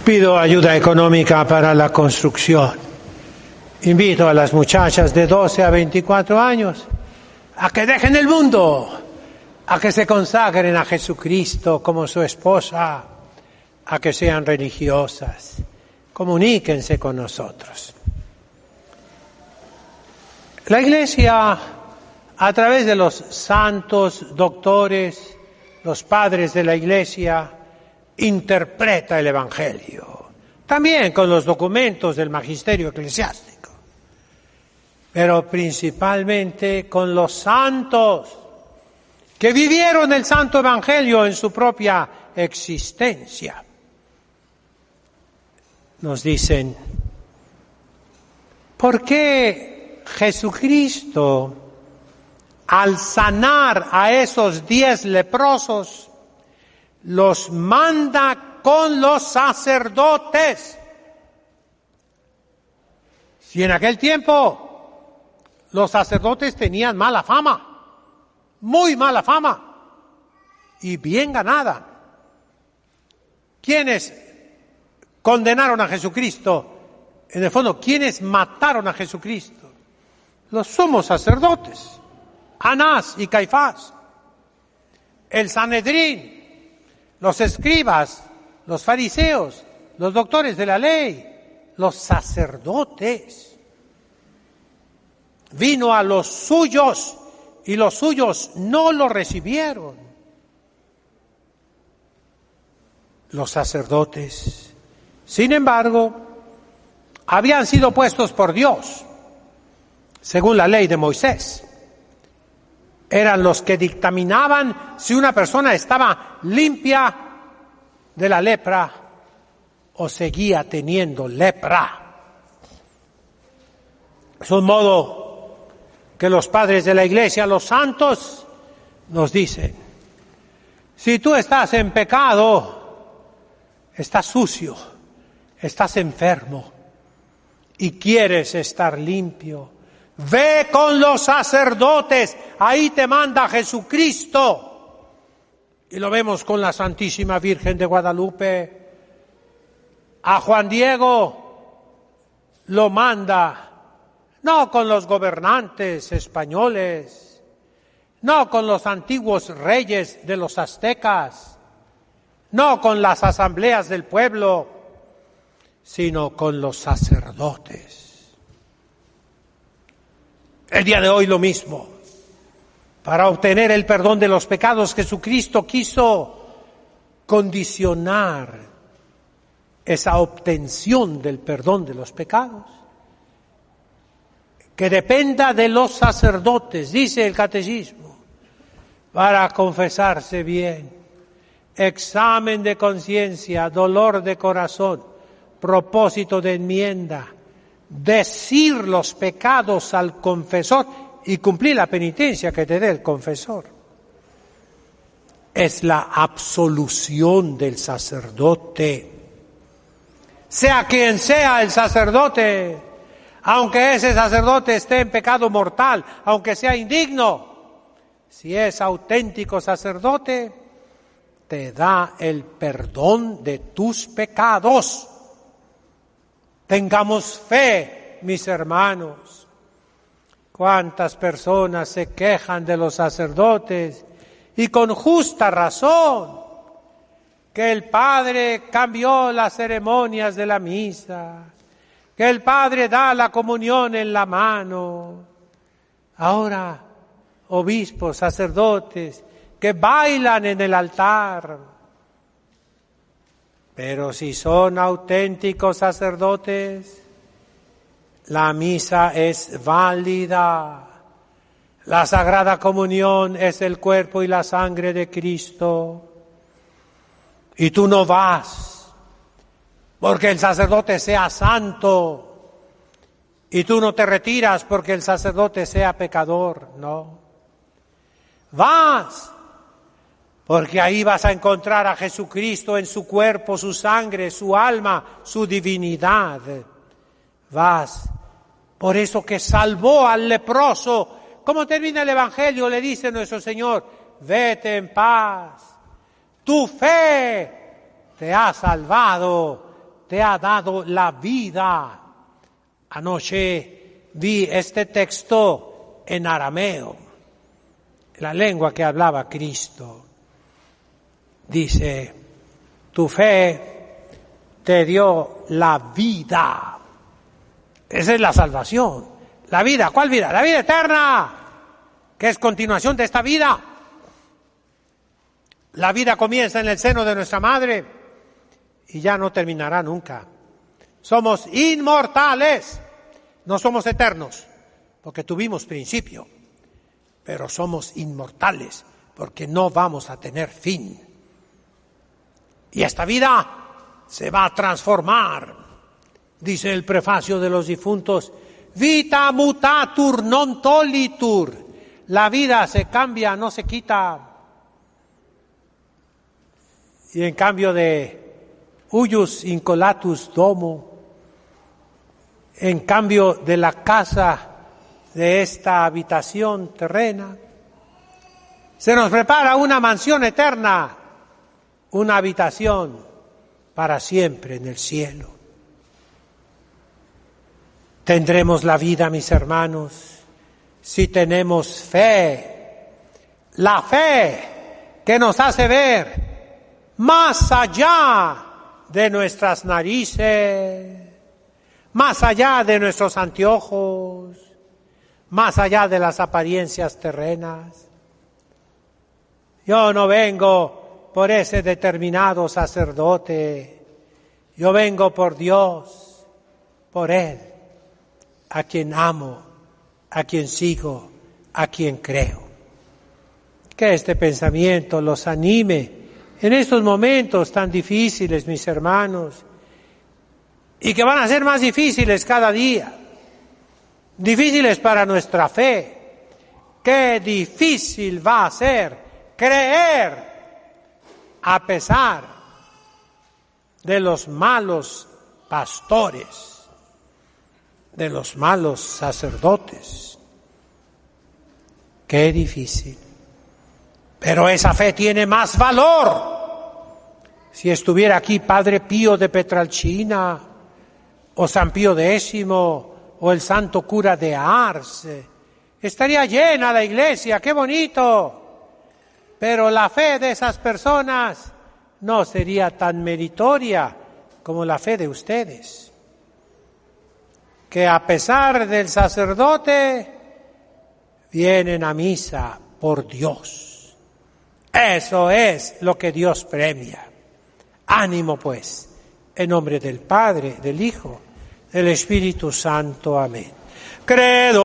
Pido ayuda económica para la construcción. Invito a las muchachas de 12 a 24 años a que dejen el mundo, a que se consagren a Jesucristo como su esposa, a que sean religiosas. Comuníquense con nosotros. La Iglesia, a través de los santos, doctores, los padres de la Iglesia, interpreta el Evangelio, también con los documentos del magisterio eclesiástico, pero principalmente con los santos que vivieron el Santo Evangelio en su propia existencia. Nos dicen, ¿por qué Jesucristo, al sanar a esos 10 leprosos, los manda con los sacerdotes? Si en aquel tiempo los sacerdotes tenían mala fama, muy mala fama, y bien ganada. ¿Quiénes condenaron a Jesucristo? En el fondo, ¿quiénes mataron a Jesucristo? Los sumos sacerdotes, Anás y Caifás, el Sanedrín, los escribas, los fariseos, los doctores de la ley, los sacerdotes. Vino a los suyos y los suyos no lo recibieron. Los sacerdotes, sin embargo, habían sido puestos por Dios, según la ley de Moisés. Eran los que dictaminaban si una persona estaba limpia de la lepra o seguía teniendo lepra. Es un modo que los padres de la Iglesia, los santos, nos dicen: si tú estás en pecado, estás sucio, estás enfermo y quieres estar limpio, ve con los sacerdotes, ahí te manda Jesucristo. Y lo vemos con la Santísima Virgen de Guadalupe. A Juan Diego lo manda, no con los gobernantes españoles, no con los antiguos reyes de los aztecas, no con las asambleas del pueblo, sino con los sacerdotes. El día de hoy lo mismo. Para obtener el perdón de los pecados, Jesucristo quiso condicionar esa obtención del perdón de los pecados, que dependa de los sacerdotes, dice el catecismo, para confesarse bien, examen de conciencia, dolor de corazón, propósito de enmienda, decir los pecados al confesor y cumplir la penitencia que te dé el confesor. Es la absolución del sacerdote. Sea quien sea el sacerdote, aunque ese sacerdote esté en pecado mortal, aunque sea indigno, si es auténtico sacerdote, te da el perdón de tus pecados. Tengamos fe, mis hermanos. Cuántas personas se quejan de los sacerdotes, y con justa razón, que el padre cambió las ceremonias de la misa, que el padre da la comunión en la mano. Ahora, obispos, sacerdotes, que bailan en el altar. Pero si son auténticos sacerdotes, la misa es válida. La Sagrada Comunión es el cuerpo y la sangre de Cristo. Y tú no vas porque el sacerdote sea santo. Y tú no te retiras porque el sacerdote sea pecador. No. Vas porque ahí vas a encontrar a Jesucristo en su cuerpo, su sangre, su alma, su divinidad. Vas. Por eso que salvó al leproso. ¿Cómo termina el Evangelio? Le dice nuestro Señor: vete en paz. Tu fe te ha salvado. te ha dado la vida. Anoche vi este texto en arameo, la lengua que hablaba Cristo. Dice, tu fe te dio la vida. Esa es la salvación. La vida, ¿cuál vida? La vida eterna, que es continuación de esta vida. La vida comienza en el seno de nuestra madre y ya no terminará nunca. Somos inmortales, no somos eternos, porque tuvimos principio, pero somos inmortales, porque no vamos a tener fin. Y esta vida se va a transformar, dice el prefacio de los difuntos, vita mutatur non tollitur. La vida se cambia, no se quita. Y en cambio de huius incolatus domo, en cambio de la casa de esta habitación terrena, se nos prepara una mansión eterna, una habitación para siempre en el cielo. Tendremos la vida, mis hermanos, si tenemos fe, la fe que nos hace ver más allá de nuestras narices, más allá de nuestros anteojos, más allá de las apariencias terrenas. Yo no vengo por ese determinado sacerdote, yo vengo por Dios, por Él, a quien amo, a quien sigo, a quien creo. Que este pensamiento los anime en estos momentos tan difíciles, mis hermanos, y que van a ser más difíciles cada día, difíciles para nuestra fe. Qué difícil va a ser creer a pesar de los malos pastores, de los malos sacerdotes. Qué difícil. Pero esa fe tiene más valor. Si estuviera aquí Padre Pío de Petralcina, o San Pío X, o el santo cura de Ars, estaría llena la iglesia, qué bonito. Pero la fe de esas personas no sería tan meritoria como la fe de ustedes, que a pesar del sacerdote, vienen a misa por Dios. Eso es lo que Dios premia. Ánimo pues, en nombre del Padre, del Hijo, del Espíritu Santo. Amén. Credo